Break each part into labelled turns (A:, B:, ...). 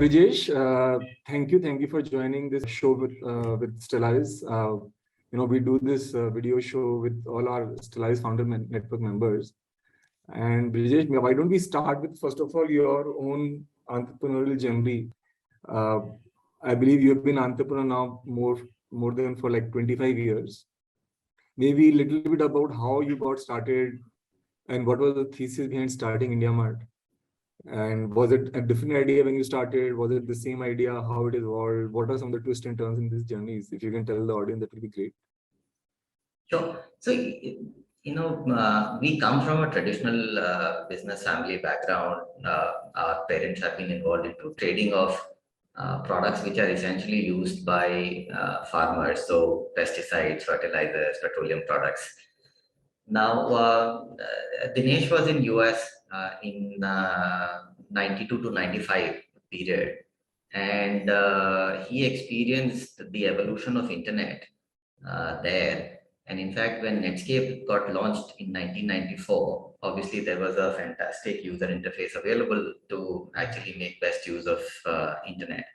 A: Brijesh, thank you for joining this show with Stellaris. We do this video show with all our Stellaris Founder Network members. And Brijesh, why don't we start with, first of all, your own entrepreneurial journey? I believe you have been entrepreneur now more than for like 25 years. Maybe a little bit about how you got started and what was the thesis behind starting IndiaMART? And was it a different idea when you started? Was it the same idea? How it evolved? What are some of the twists and turns in these journeys? If you can tell the audience, that would be great.
B: Sure. So, we come from a traditional business family background. Our parents have been involved into trading of products which are essentially used by farmers. So pesticides, fertilizers, petroleum products. Now, Dinesh was in US in 92 to 95 period. And he experienced the evolution of internet there. And in fact, when Netscape got launched in 1994, obviously there was a fantastic user interface available to actually make best use of internet.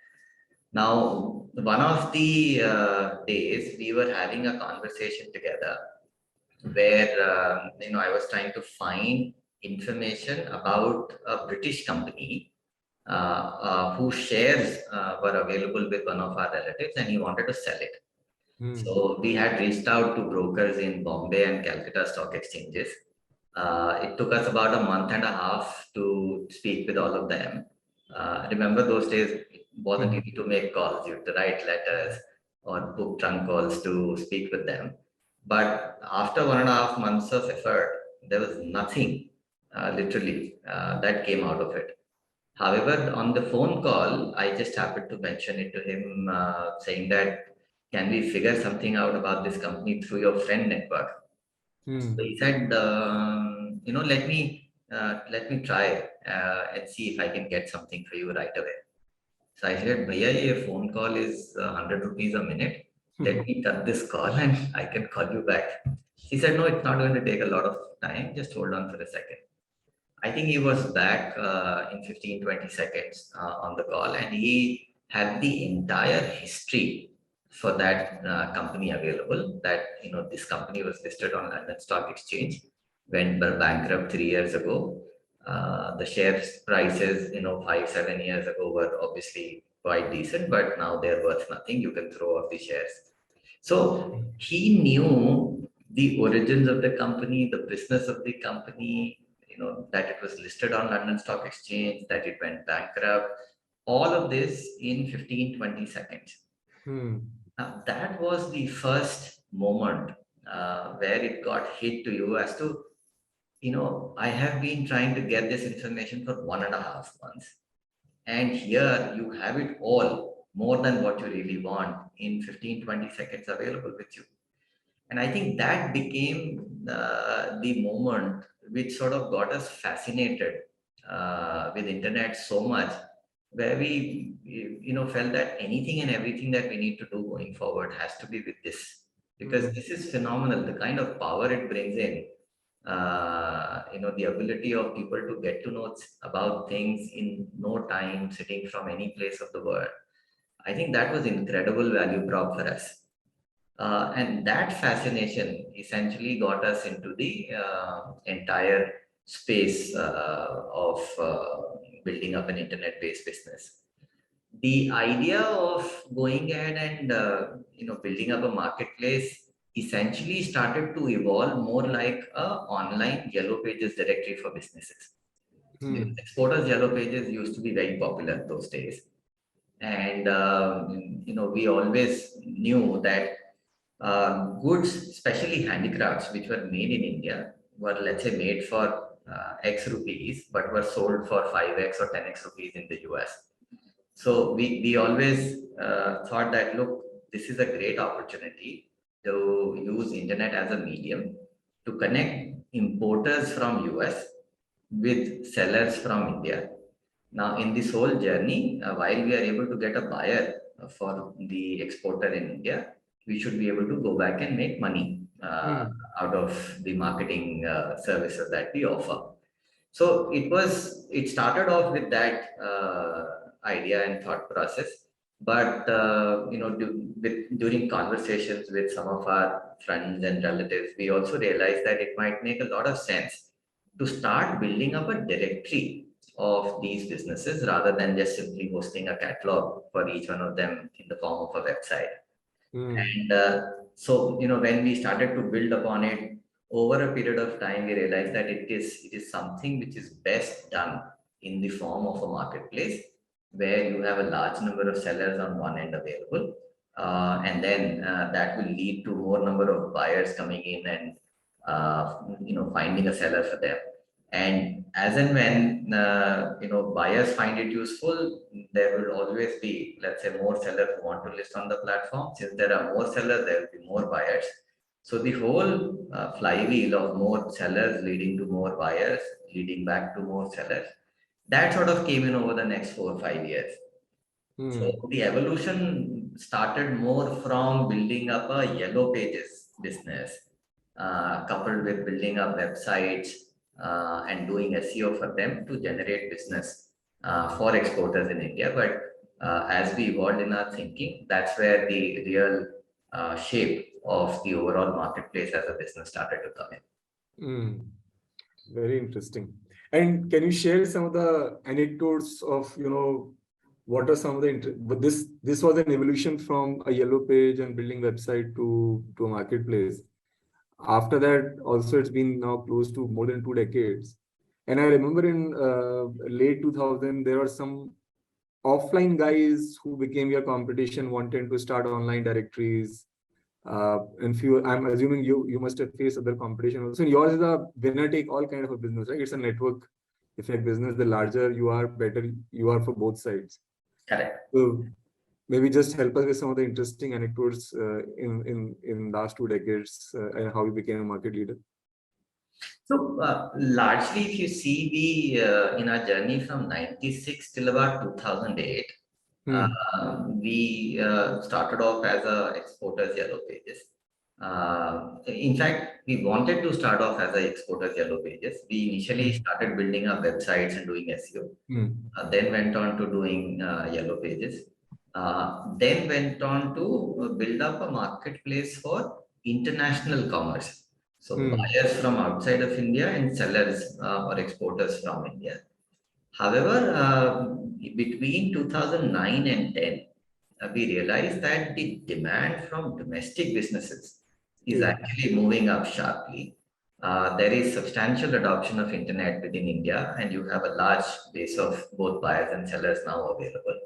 B: Now, one of the days we were having a conversation together where I was trying to find information about a British company whose shares were available with one of our relatives, and he wanted to sell it. So we had reached out to brokers in Bombay and Calcutta stock exchanges. It took us about a month and a half to speak with all of them. Remember those days, it wasn't easy to make calls. You had to write letters or book trunk calls to speak with them. But after 1.5 months of effort, there was nothing, literally, that came out of it. However, on the phone call, I just happened to mention it to him, saying that, can we figure something out about this company through your friend network? So he said, let me try and see if I can get something for you right away. So I said, Bhaiya, a phone call is 100 rupees a minute. Let me cut this call and I can call you back. He said, no, it's not going to take a lot of time. Just hold on for a second. I think he was back in 15-20 seconds on the call, and he had the entire history for that company available. That this company was listed on London Stock Exchange, went bankrupt 3 years ago. The share prices 5-7 years ago were obviously quite decent, but now they're worth nothing. You can throw off the shares. So he knew the origins of the company, the business of the company, that it was listed on London Stock Exchange, that it went bankrupt, all of this in 15-20 seconds. Now, that was the first moment where it got hit to you as to, I have been trying to get this information for 1.5 months. And here you have it all, more than what you really want, in 15-20 seconds available with you. And I think that became the moment which sort of got us fascinated with internet so much, where we felt that anything and everything that we need to do going forward has to be with this, because this is phenomenal. The kind of power it brings in, the ability of people to get to know about things in no time, sitting from any place of the world. I think that was incredible value prop for us. And that fascination essentially got us into the entire space of building up an internet-based business. The idea of going ahead and building up a marketplace essentially started to evolve more like an online yellow pages directory for businesses. Exporters yellow pages used to be very popular those days, and we always knew that goods, especially handicrafts, which were made in India, were, let's say, made for X rupees, but were sold for 5X or 10X rupees in the US. So we always thought that, look, this is a great opportunity to use internet as a medium to connect importers from US with sellers from India. Now, in this whole journey, while we are able to get a buyer for the exporter in India, we should be able to go back and make money out of the marketing services that we offer. So it started off with that idea and thought process. But during conversations with some of our friends and relatives, we also realized that it might make a lot of sense to start building up a directory of these businesses rather than just simply hosting a catalog for each one of them in the form of a website. And so, when we started to build upon it over a period of time, we realized that it is something which is best done in the form of a marketplace where you have a large number of sellers on one end available. And then that will lead to more number of buyers coming in and finding a seller for them. And as and when buyers find it useful, there will always be, let's say, more sellers who want to list on the platform. Since there are more sellers, there will be more buyers. So the whole flywheel of more sellers leading to more buyers, leading back to more sellers, that sort of came in over the next 4 or 5 years. So the evolution started more from building up a yellow pages business, coupled with building up websites and doing SEO for them to generate business for exporters in India. But as we evolved in our thinking, that's where the real shape of the overall marketplace as a business started to come in.
A: Very interesting. And can you share some of the anecdotes of, what are some of the, but this was an evolution from a yellow page and building website to a marketplace. After that, also, it's been now close to more than 2 decades. And I remember in late 2000, there were some offline guys who became your competition, wanting to start online directories. And few, I'm assuming you must have faced other competition also. And yours is a winner take all kind of a business, right? It's a network effect business. The larger you are, better you are for both sides.
B: Correct.
A: So maybe just help us with some of the interesting anecdotes in last 2 decades and how you became a market leader.
B: So largely, if you see the in our journey from 96 till about 2008, we started off as a exporters yellow pages. In fact, we wanted to start off as a exporters yellow pages. We initially started building up websites and doing SEO. Then went on to doing yellow pages. Then went on to build up a marketplace for international commerce. So buyers from outside of India and sellers or exporters from India. However, between 2009 and 10, we realized that the demand from domestic businesses is actually moving up sharply. There is substantial adoption of internet within India, and you have a large base of both buyers and sellers now available.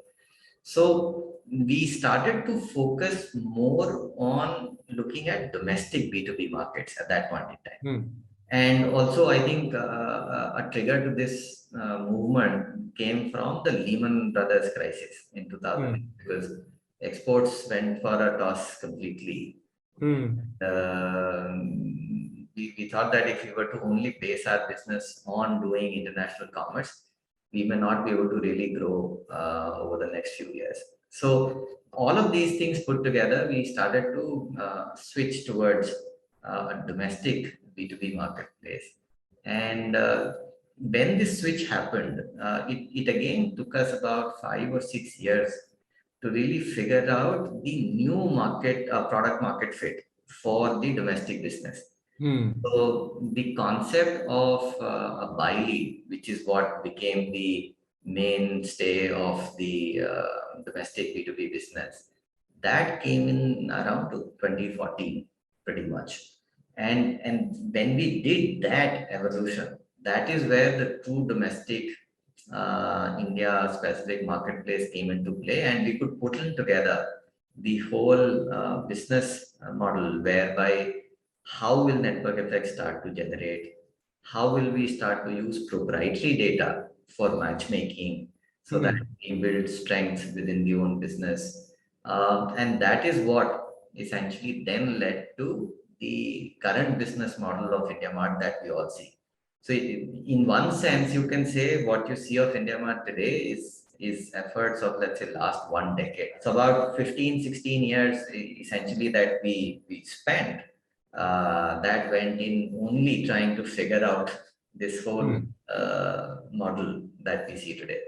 B: So we started to focus more on looking at domestic B2B markets at that point in time. And also, I think a trigger to this movement came from the Lehman Brothers crisis in 2000, because exports went for a toss completely. We thought that if we were to only base our business on doing international commerce, we may not be able to really grow over the next few years. So all of these things put together, we started to switch towards a domestic B2B marketplace. And when this switch happened, it again took us about 5 or 6 years to really figure out the new market, product market fit for the domestic business. So the concept of a buy lead, which is what became the mainstay of the domestic B2B business, that came in around 2014, pretty much. And when we did that evolution, that is where the true domestic India specific marketplace came into play, and we could put in together the whole business model, whereby how will network effects start to generate? How will we start to use proprietary data for matchmaking so that we build strengths within the own business? And that is what essentially then led to the current business model of IndiaMART that we all see. So in one sense, you can say what you see of IndiaMART today is efforts of, let's say, last 1 decade. So about 15, 16 years essentially that we spent that went in only trying to figure out this whole model that we see today.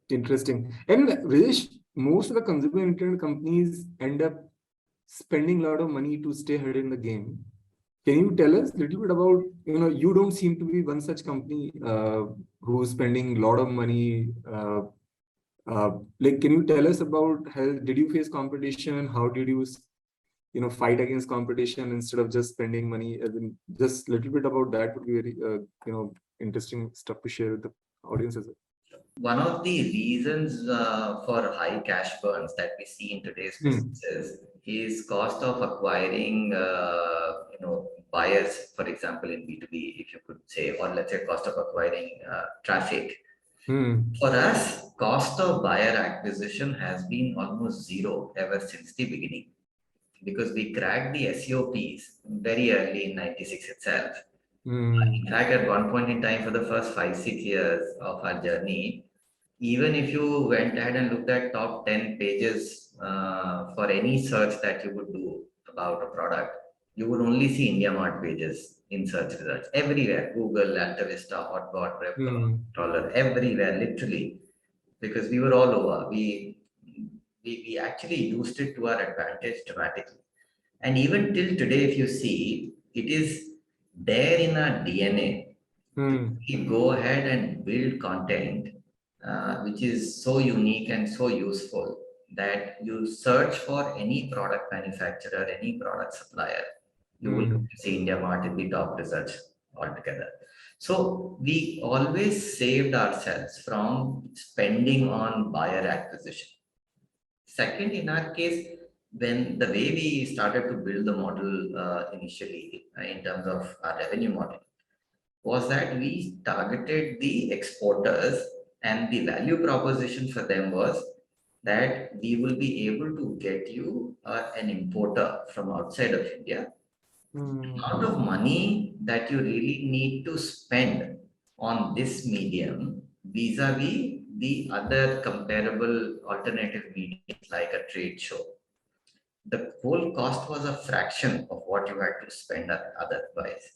A: Interesting. And Brijesh, most of the consumer internet companies end up spending a lot of money to stay ahead in the game. Can you tell us a little bit about, you don't seem to be one such company who's spending a lot of money. Like, can you tell us about did you face competition? How did you, fight against competition instead of just spending money? As in, just a little bit about that would be very, interesting stuff to share with the audience as well.
B: One of the reasons for high cash burns that we see in today's businesses is cost of acquiring, buyers, for example, in B2B, if you could say, or let's say cost of acquiring traffic. For us, cost of buyer acquisition has been almost zero ever since the beginning, because we cracked the SEOPs very early in 96 itself. In fact, at one point in time, for the first 5-6 years of our journey, even if you went ahead and looked at top 10 pages for any search that you would do about a product, you would only see IndiaMART pages in search results everywhere. Google, Alta Vista, Hotbot, Webcrawler, everywhere, literally, because we were all over. We actually used it to our advantage dramatically. And even till today, if you see, it is there in our DNA. We go ahead and build content which is so unique and so useful that you search for any product manufacturer, any product supplier, you will see IndiaMART in the top results altogether. So we always saved ourselves from spending on buyer acquisition. Second, in our case, when the way we started to build the model initially in terms of our revenue model, was that we targeted the exporters, and the value proposition for them was that we will be able to get you an importer from outside of India. The amount of money that you really need to spend on this medium vis-a-vis the other comparable alternative mediums like a trade show, the whole cost was a fraction of what you had to spend otherwise.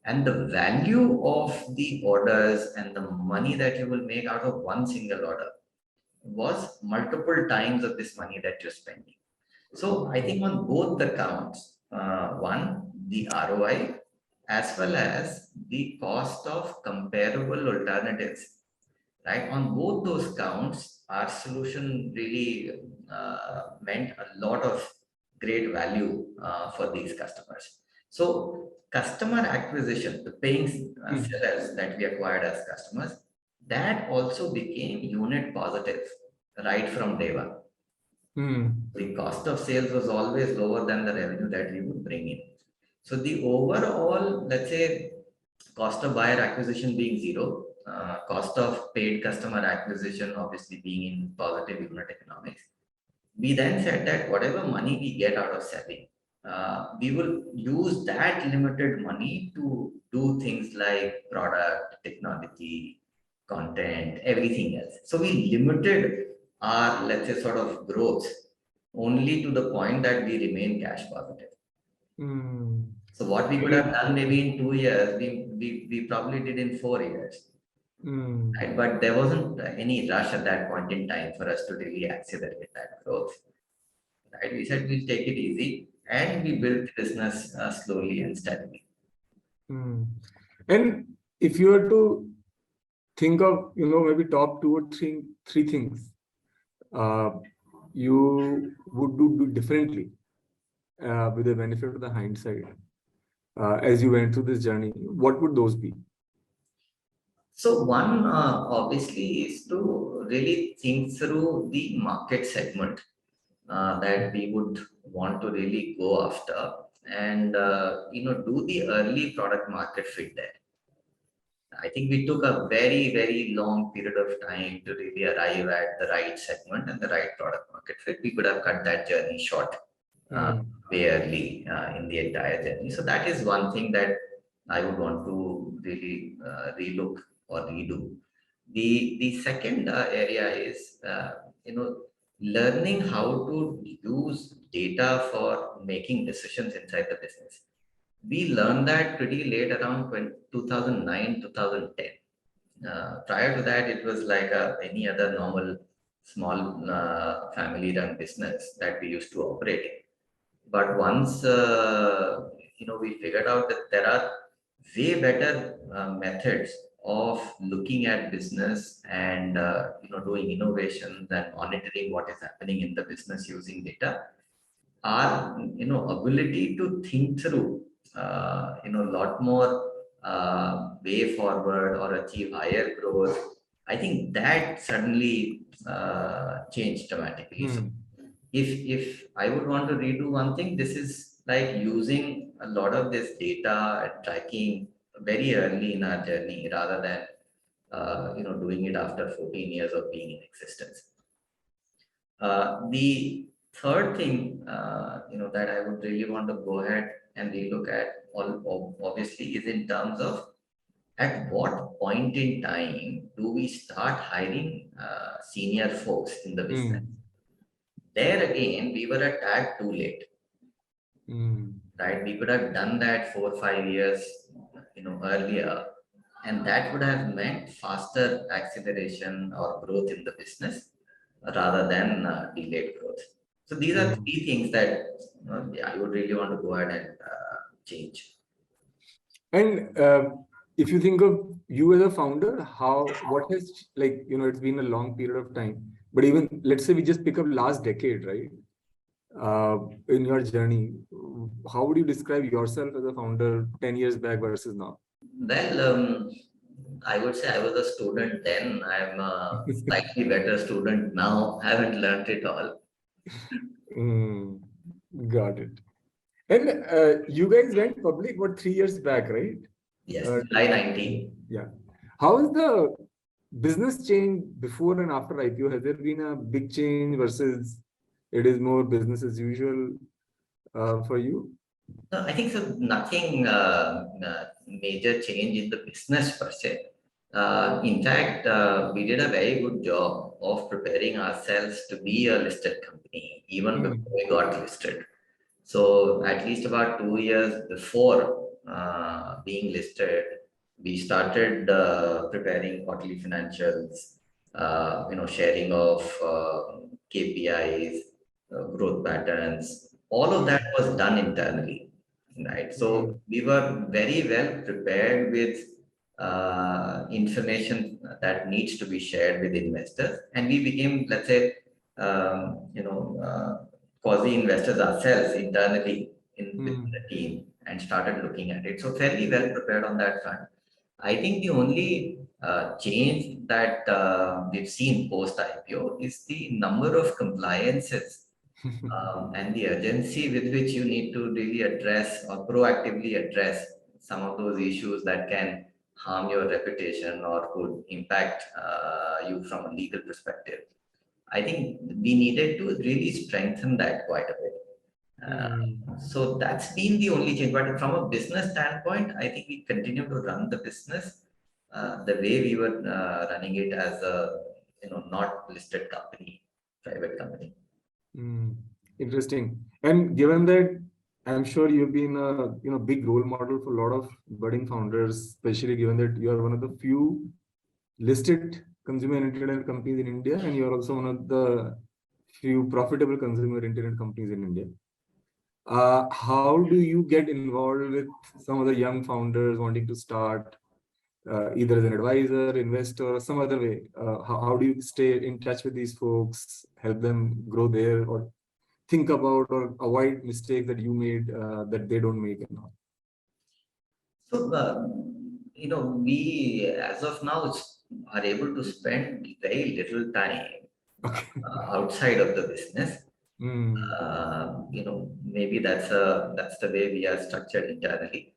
B: And the value of the orders and the money that you will make out of one single order was multiple times of this money that you're spending. So I think on both the counts, one, the ROI, as well as the cost of comparable alternatives, right? On both those counts, our solution really meant a lot of great value for these customers. So customer acquisition, the paying sellers that we acquired as customers, that also became unit positive right from day one. The cost of sales was always lower than the revenue that we would bring in. So the overall, let's say, cost of buyer acquisition being zero, cost of paid customer acquisition obviously being in positive unit economics, we then said that whatever money we get out of selling, we will use that limited money to do things like product, technology, content, everything else. So we limited our, let's say, sort of growth only to the point that we remain cash positive. So what we could have done maybe in 2 years, we probably did in 4 years. Right? But there wasn't any rush at that point in time for us to really accelerate that growth. Right? We said we'll take it easy, and we built the business slowly and steadily.
A: And if you were to think of, maybe top 2 or 3 things you would do differently with the benefit of the hindsight as you went through this journey, what would those be?
B: So one obviously is to really think through the market segment that we would want to really go after, and do the early product market fit there. I think we took a very, very long period of time to really arrive at the right segment and the right product market fit. We could have cut that journey short way early in the entire journey. So that is one thing that I would want to really relook or redo. The second area is learning how to use data for making decisions inside the business. We learned that pretty late, around 2009, 2010. Prior to that, it was like any other normal small family-run business that we used to operate in. But once we figured out that there are way better methods of looking at business and doing innovations and monitoring what is happening in the business using data. Our ability to think through a lot more way forward or achieve higher growth, I think that suddenly changed dramatically. So if I would want to redo one thing, this is like using a lot of this data and tracking very early in our journey rather than doing it after 14 years of being in existence. The third thing that I would really want to go ahead and relook at obviously is in terms of at what point in time do we start hiring senior folks in the business? There again, we were a tad too late. Right? We could have done that 4 or 5 years, earlier, and that would have meant faster acceleration or growth in the business rather than delayed growth. So these are three things that I would really want to go ahead and change.
A: And if you think of you as a founder, what has, it's been a long period of time, but even let's say we just pick up last decade, right? In your journey, how would you describe yourself as a founder 10 years back versus now?
B: Well, I would say I was a student then. I'm a slightly better student now. I haven't learned it all.
A: Got it. And you guys went public, 3 years back, right?
B: Yes, July 19.
A: Yeah. How is the business change before and after IPO? Has there been a big change versus it is more business as usual for you?
B: No, I think so. Nothing major change in the business per se. In fact, we did a very good job of preparing ourselves to be a listed company even before we got listed. So at least about 2 years before being listed, we started preparing quarterly financials, sharing of KPIs, growth patterns. All of that was done internally, right? So we were very well prepared with information that needs to be shared with investors, and we became, let's say, quasi investors ourselves internally within the team and started looking at it. So fairly well prepared on that front. I think the only change that we've seen post IPO is the number of compliances and the urgency with which you need to really address or proactively address some of those issues that can harm your reputation or could impact you from a legal perspective. I think we needed to really strengthen that quite a bit. So that's been the only change. But from a business standpoint, I think we continue to run the business the way we were running it as a not listed company, private company.
A: Interesting. And given that, I'm sure you've been a big role model for a lot of budding founders, especially given that you are one of the few listed consumer internet companies in India, and you are also one of the few profitable consumer internet companies in India. How do you get involved with some of the young founders wanting to start, either as an advisor, investor, or some other way? How do you stay in touch with these folks, help them grow there, or think about or avoid mistakes that you made that they don't make and all?
B: So, we as of now are able to spend very little time outside of the business. Maybe that's the way we are structured internally.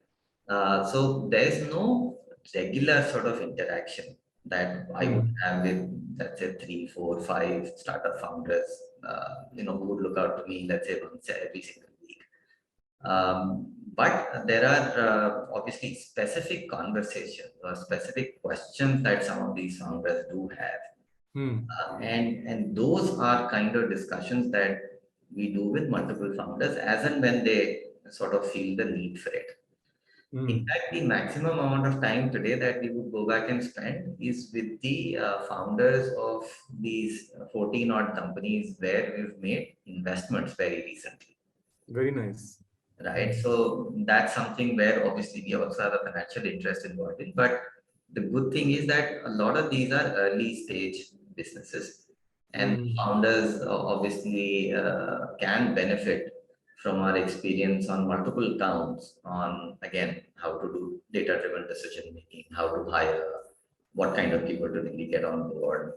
B: So there's no regular sort of interaction that I would have with, let's say, 3, 4, 5 startup founders, who would look out to me, let's say, once every single week. But there are obviously specific conversations or specific questions that some of these founders do have. And those are kind of discussions that we do with multiple founders as and when they sort of feel the need for it. In fact, the maximum amount of time today that we would go back and spend is with the founders of these 14 odd companies where we've made investments very recently.
A: Very nice.
B: Right. So that's something where obviously we also have a financial interest involved in. But the good thing is that a lot of these are early stage businesses, and founders obviously can benefit from our experience on multiple counts on, again, how to do data driven decision making, how to hire, what kind of people to really get on board,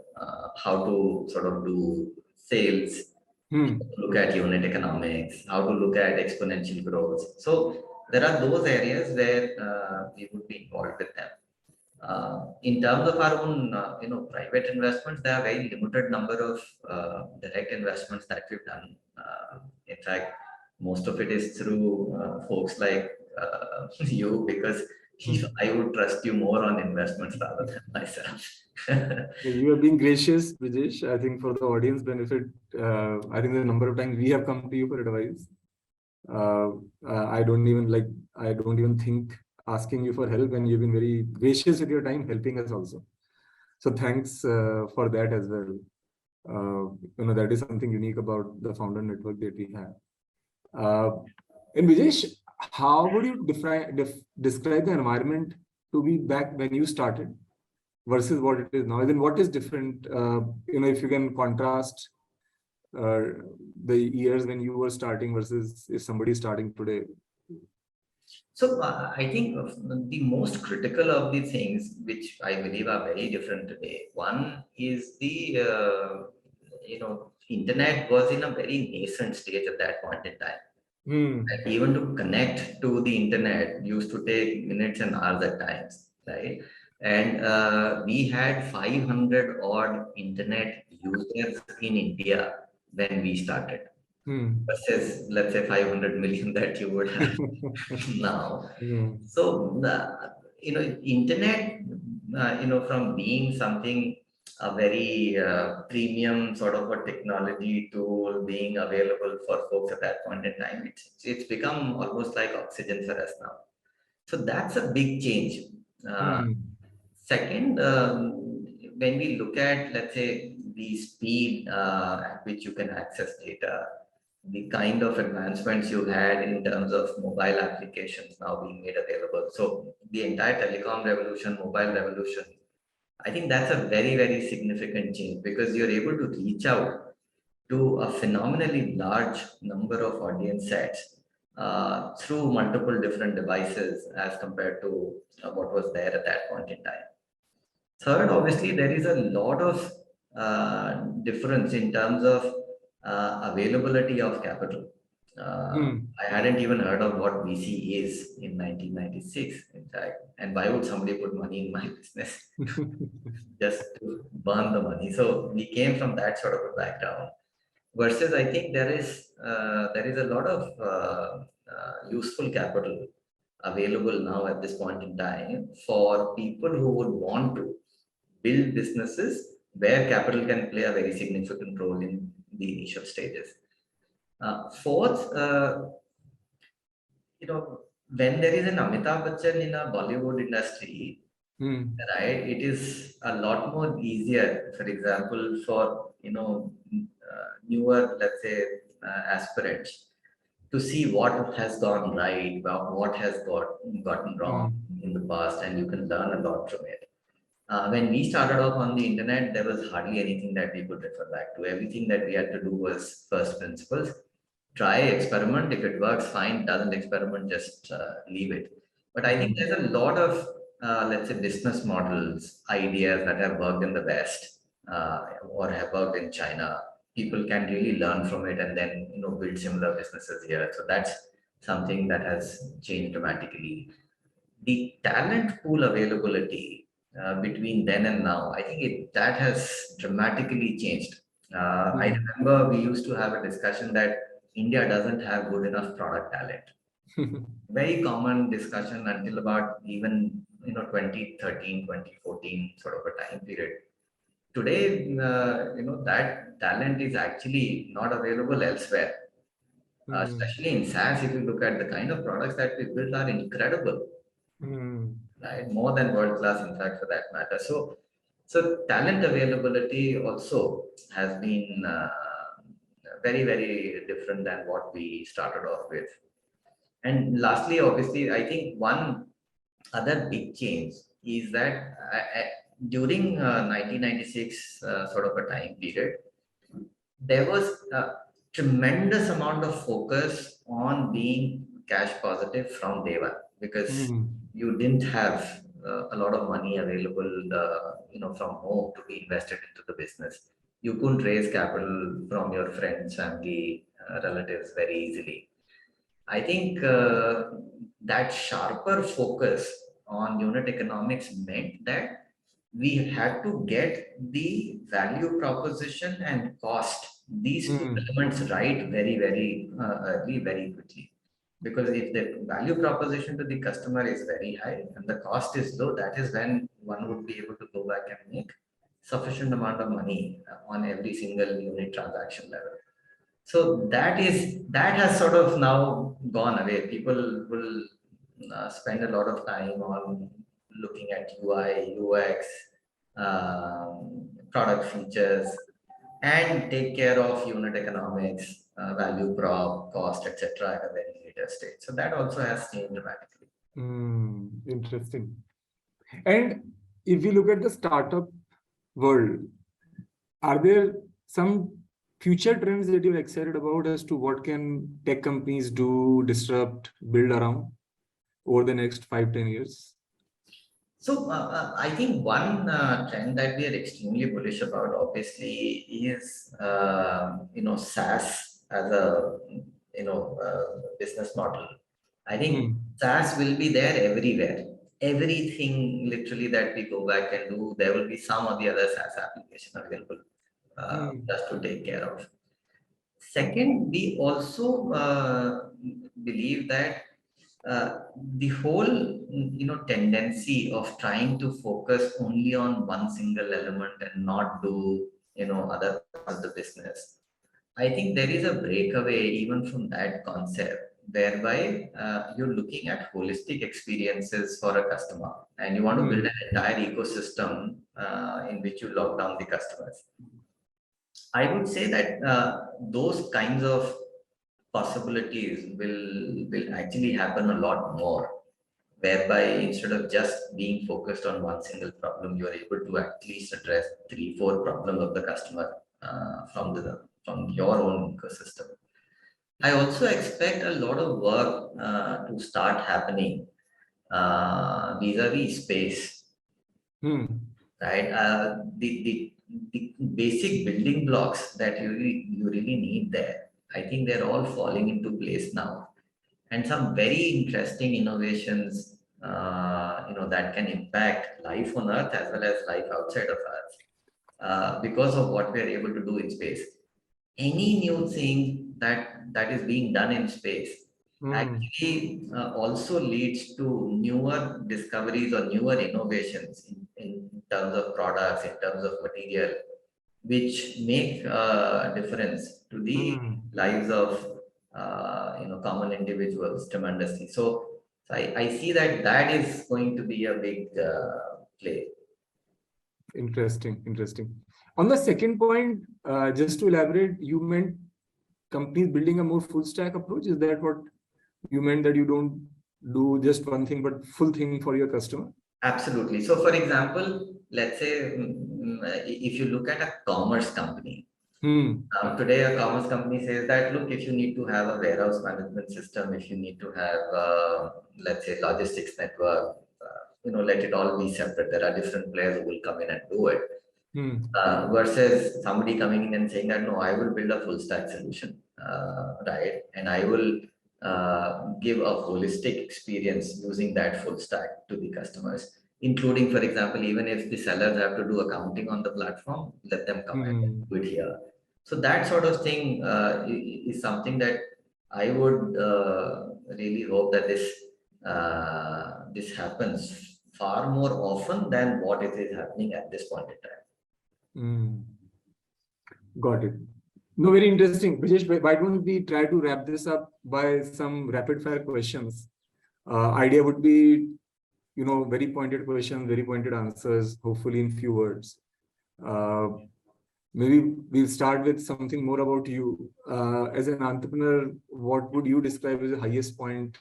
B: how to sort of do sales, look at unit economics, how to look at exponential growth. So there are those areas where we would be involved with them. In terms of our own, private investments, there are very limited number of direct investments that we've done. In fact, most of it is through folks like you, because I would trust you more on investments rather than myself.
A: You are being gracious, Brijesh. I think for the audience benefit, I think the number of times we have come to you for advice. I don't even think asking you for help, and you've been very gracious with your time, helping us also. So thanks for that as well. That is something unique about the founder network that we have. And Brijesh, how would you describe the environment to be back when you started versus what it is now? Then what is different? If you can contrast the years when you were starting versus if somebody is starting today.
B: So I think the most critical of the things which I believe are very different today. One is the internet was in a very nascent stage at that point in time. And even to connect to the internet used to take minutes and hours at times, right? And we had 500 odd internet users in India when we started, versus let's say 500 million that you would have now. So internet, from being something a very premium sort of a technology tool being available for folks at that point in time, it's become almost like oxygen for us now. So that's a big change. Second, when we look at, let's say, the speed at which you can access data, the kind of advancements you had in terms of mobile applications now being made available. So the entire telecom revolution, mobile revolution, I think that's a very, very significant change, because you're able to reach out to a phenomenally large number of audience sets through multiple different devices as compared to what was there at that point in time. Third, obviously, there is a lot of difference in terms of availability of capital. I hadn't even heard of what VC is in 1996, in fact. And why would somebody put money in my business just to burn the money? So we came from that sort of a background. Versus, I think there is a lot of useful capital available now at this point in time for people who would want to build businesses where capital can play a very significant role in the initial stages. Fourth, when there is an Amitabh Bachchan in a Bollywood industry, right, it is a lot more easier, for example, for newer, let's say, aspirants to see what has gone right, what has gotten wrong in the past, and you can learn a lot from it. When we started off on the internet, there was hardly anything that we could refer back to. Everything that we had to do was first principles. Try, experiment. If it works, fine. Doesn't experiment, just leave it. But I think there's a lot of, let's say, business models, ideas that have worked in the West or have worked in China. People can really learn from it and then build similar businesses here. So that's something that has changed dramatically. The talent pool availability between then and now, I think that has dramatically changed. I remember we used to have a discussion that India doesn't have good enough product talent. Very common discussion until about even 2013, 2014 sort of a time period. Today, that talent is actually not available elsewhere. Especially in SaaS, if you look at the kind of products that we built are incredible. right? More than world class, in fact, for that matter. So talent availability also has been very, very different than what we started off with. And lastly, obviously, I think one other big change is that during 1996 sort of a time period, there was a tremendous amount of focus on being cash positive from day one, because you didn't have a lot of money available, from home to be invested into the business. You couldn't raise capital from your friends, family, relatives very easily. I think that sharper focus on unit economics meant that we had to get the value proposition and cost, these two elements right very, very early, very quickly. Because if the value proposition to the customer is very high and the cost is low, that is when one would be able to go back and make sufficient amount of money on every single unit transaction level. So that has sort of now gone away. People will spend a lot of time on looking at UI, UX, product features, and take care of unit economics, value prop, cost, etc. at a very later stage. So that also has changed dramatically.
A: Interesting. And if we look at the startup world, are there some future trends that you're excited about as to what can tech companies do, disrupt, build around over the next 5-10 years?
B: So I think one trend that we are extremely bullish about, obviously, is SaaS as a business model. I think SaaS will be there everywhere. Everything literally that we go back and do, there will be some or the other SaaS application available just to take care of. Second, we also believe that the whole tendency of trying to focus only on one single element and not do other parts of the business, I think there is a breakaway even from that concept, whereby you're looking at holistic experiences for a customer and you want to build an entire ecosystem in which you lock down the customers. I would say that those kinds of possibilities will actually happen a lot more, whereby instead of just being focused on one single problem, you are able to at least address 3-4 problems of the customer from your own ecosystem. I also expect a lot of work to start happening vis-a-vis space. Right? The basic building blocks that you really need there, I think they're all falling into place now. And some very interesting innovations, that can impact life on Earth as well as life outside of Earth, because of what we are able to do in space. Any new thing that is being done in space actually also leads to newer discoveries or newer innovations in terms of products, in terms of material, which make a difference to the lives of common individuals tremendously. So I see that is going to be a big play.
A: Interesting. On the second point, just to elaborate, you meant companies building a more full stack approach? Is that what you meant, that you don't do just one thing but full thing for your customer?
B: Absolutely. So for example, let's say if you look at a commerce company, today a commerce company says that, look, if you need to have a warehouse management system, if you need to have let's say logistics network, let it all be separate. There are different players who will come in and do it. Versus somebody coming in and saying that, no, I will build a full stack solution, right? And I will give a holistic experience using that full stack to the customers, including, for example, even if the sellers have to do accounting on the platform, let them come and do it here. So that sort of thing is something that I would really hope that this happens far more often than what it is happening at this point in time.
A: Got it. No, very interesting. Brijesh, why don't we try to wrap this up by some rapid fire questions? Idea would be very pointed questions, very pointed answers, hopefully in few words. Maybe we'll start with something more about you. As an entrepreneur, what would you describe as the highest point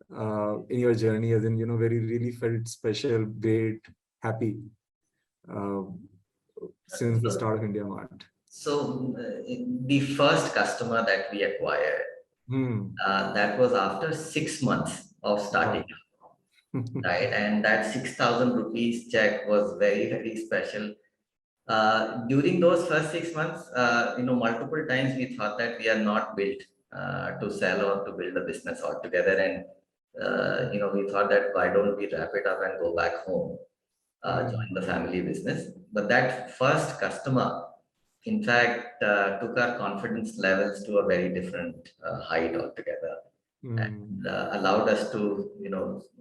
A: in your journey, as in, where you really felt special, great, happy uh, since the start of IndiaMART?
B: So the first customer that we acquired, that was after 6 months of starting, right? And that 6,000 rupees check was very, very special. During those first 6 months, multiple times we thought that we are not built to sell or to build a business altogether. And, we thought that why don't we wrap it up and go back home, join the family business. But that first customer, in fact, took our confidence levels to a very different height altogether, and allowed us to,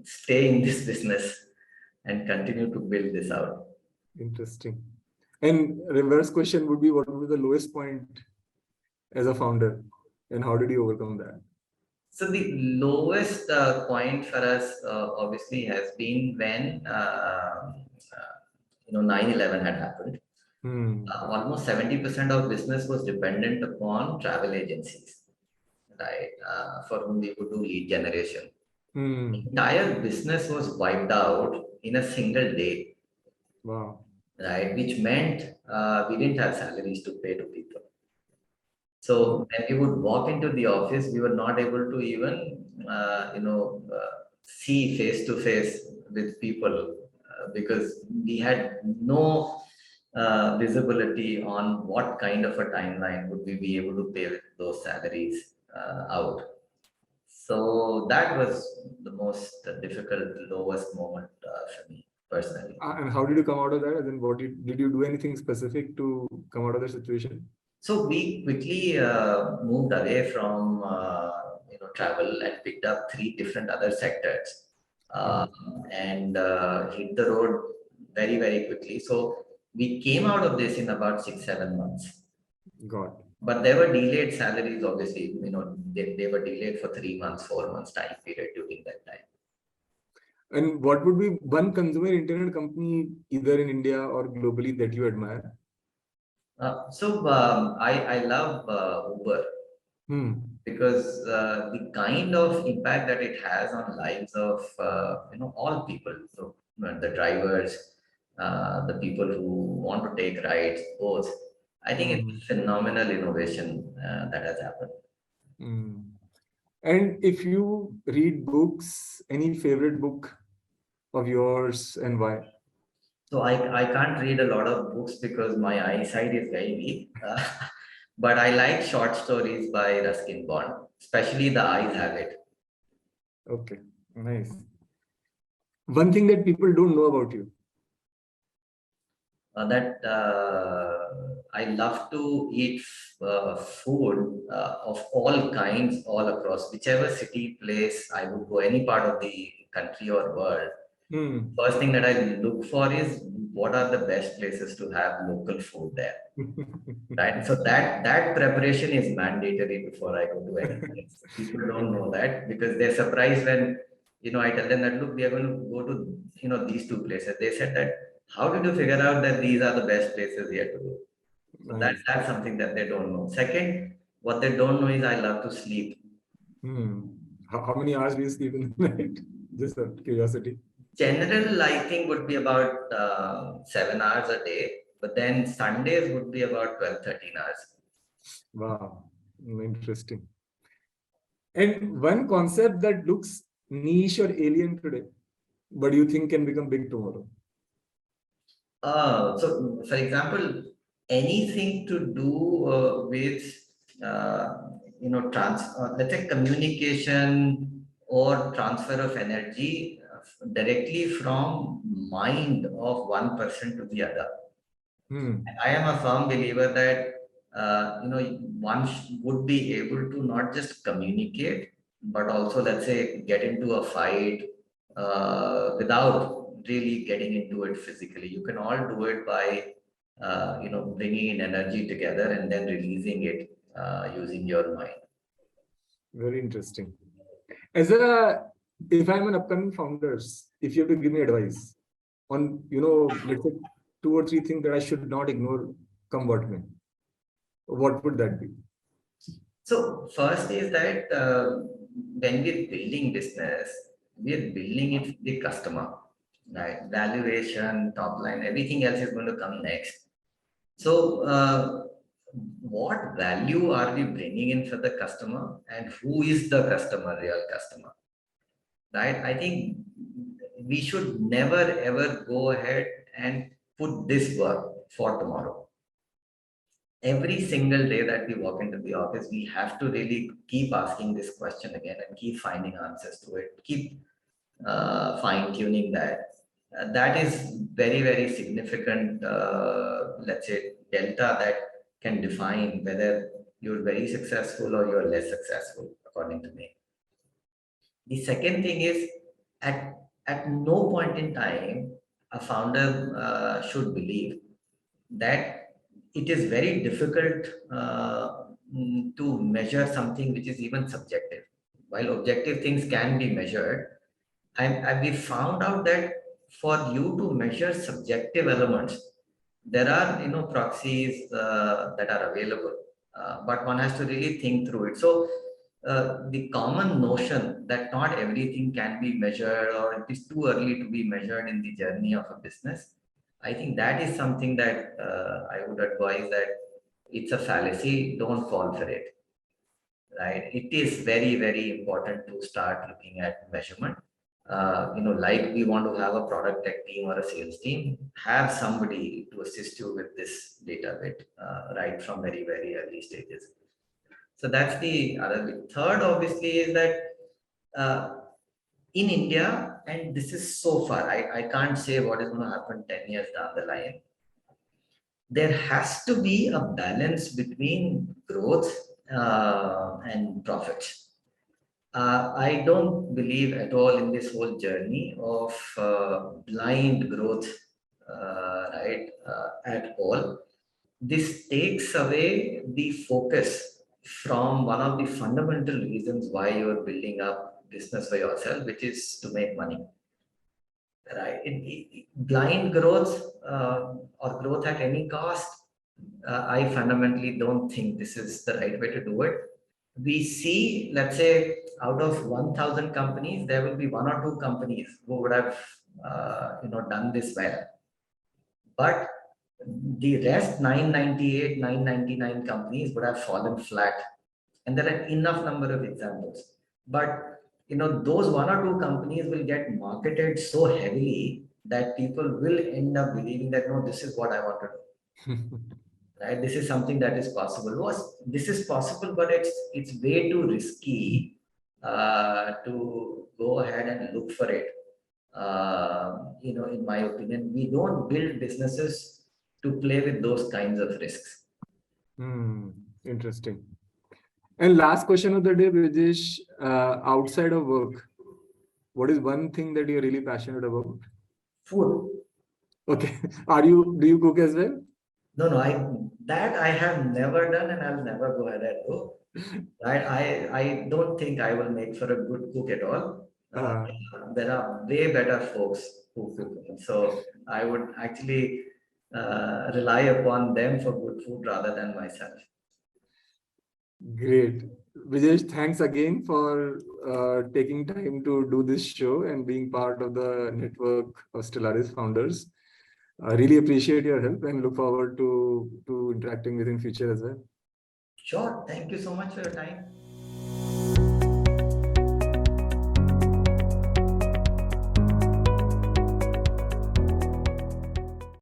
B: stay in this business and continue to build this out.
A: Interesting. And reverse question would be, what would be the lowest point as a founder, and how did you overcome that?
B: So the lowest point for us obviously has been when 9/11 had happened. Almost 70% of business was dependent upon travel agencies, right? For whom we could do lead generation. Entire business was wiped out in a single day.
A: Wow.
B: Right, which meant we didn't have salaries to pay to people. So when we would walk into the office, we were not able to even, see face to face with people because we had no visibility on what kind of a timeline would we be able to pay those salaries out. So that was the most difficult, lowest moment for me personally.
A: And how did you come out of that? And then what did you do anything specific to come out of the situation?
B: So we quickly moved away from travel and picked up 3 different other sectors and hit the road very, very quickly. So we came out of this in about 6-7 months.
A: Got it.
B: But there were delayed salaries, obviously. They were delayed for 3 months, 4 months time period during that time.
A: And what would be one consumer internet company, either in India or globally, that you admire?
B: I love Uber because the kind of impact that it has on lives of all people. So the drivers, the people who want to take rides, both. I think it's a phenomenal innovation that has happened.
A: And if you read books, any favorite book of yours and why?
B: So I can't read a lot of books because my eyesight is very weak. But I like short stories by Ruskin Bond, especially The Eyes Have It.
A: Okay, nice. One thing that people don't know about you?
B: That I love to eat food of all kinds all across, whichever city, place I would go, any part of the country or world. First thing that I look for is what are the best places to have local food there. Right. So that preparation is mandatory before I go to any place. People don't know that because they're surprised when, I tell them that, look, we are going to go to, these 2 places. They said that, how did you figure out that these are the best places here to go? So that's something that they don't know. Second, what they don't know is I love to sleep.
A: How many hours do you sleep in the night? Just out of curiosity.
B: General, I think, would be about 7 hours a day. But then Sundays would be about 12-13 hours.
A: Wow, interesting. And one concept that looks niche or alien today, but you think can become big tomorrow?
B: So, for example, anything to do with, let's say communication or transfer of energy directly from mind of one person to the other. I am a firm believer that one would be able to not just communicate, but also, let's say, get into a fight without really getting into it physically. You can all do it by bringing in energy together and then releasing it using your mind.
A: Very interesting. As a if I'm an upcoming founders, if you have to give me advice on, let's say 2 or 3 things that I should not ignore, come what may, what would that be?
B: So first is that when we're building business, we're building it for the customer, right? Valuation, top line, everything else is going to come next. So what value are we bringing in for the customer, and who is the customer, real customer, right? I think we should never ever go ahead and put this work for tomorrow. Every single day that we walk into the office, we have to really keep asking this question again and keep finding answers to it, keep fine tuning that. That is very, very significant, let's say, delta that can define whether you're very successful or you're less successful, according to me. The second thing is, at no point in time, a founder should believe that it is very difficult to measure something which is even subjective. While objective things can be measured, we found out that for you to measure subjective elements, there are proxies that are available, but one has to really think through it. So the common notion that not everything can be measured or it is too early to be measured in the journey of a business, I think that is something that I would advise that it's a fallacy. Don't fall for it, right? It is very, very important to start looking at measurement. Like we want to have a product tech team or a sales team, have somebody to assist you with this data bit right from very, very early stages. So that's the other bit. Third, obviously, is that in India, and this is so far, I can't say what is going to happen 10 years down the line. There has to be a balance between growth and profits. I don't believe at all in this whole journey of blind growth, right, at all. This takes away the focus from one of the fundamental reasons why you're building up business for yourself, which is to make money. Right? Blind growth or growth at any cost, I fundamentally don't think this is the right way to do it. We see, let's say, out of 1,000 companies, there will be 1 or 2 companies who would have, done this well. But the rest 998, 999 companies would have fallen flat. And there are enough number of examples. But those 1 or 2 companies will get marketed so heavily that people will end up believing that, no, this is what I want to do. Right? This is something that is possible. This is possible, but it's way too risky to go ahead and look for it. In my opinion, we don't build businesses to play with those kinds of risks.
A: Interesting. And last question of the day, Brijesh, outside of work, what is one thing that you're really passionate about?
B: Food.
A: Okay. Do you cook as well?
B: No, I have never done and I'll never go ahead and do. Right? I don't think I will make for a good cook at all. There are way better folks who cook. So I would actually rely upon them for good food rather than myself.
A: Great. Brijesh, thanks again for taking time to do this show and being part of the network of Stellaris founders. I really appreciate your help and look forward to interacting with you in future as well.
B: Sure. Thank you so much for your time.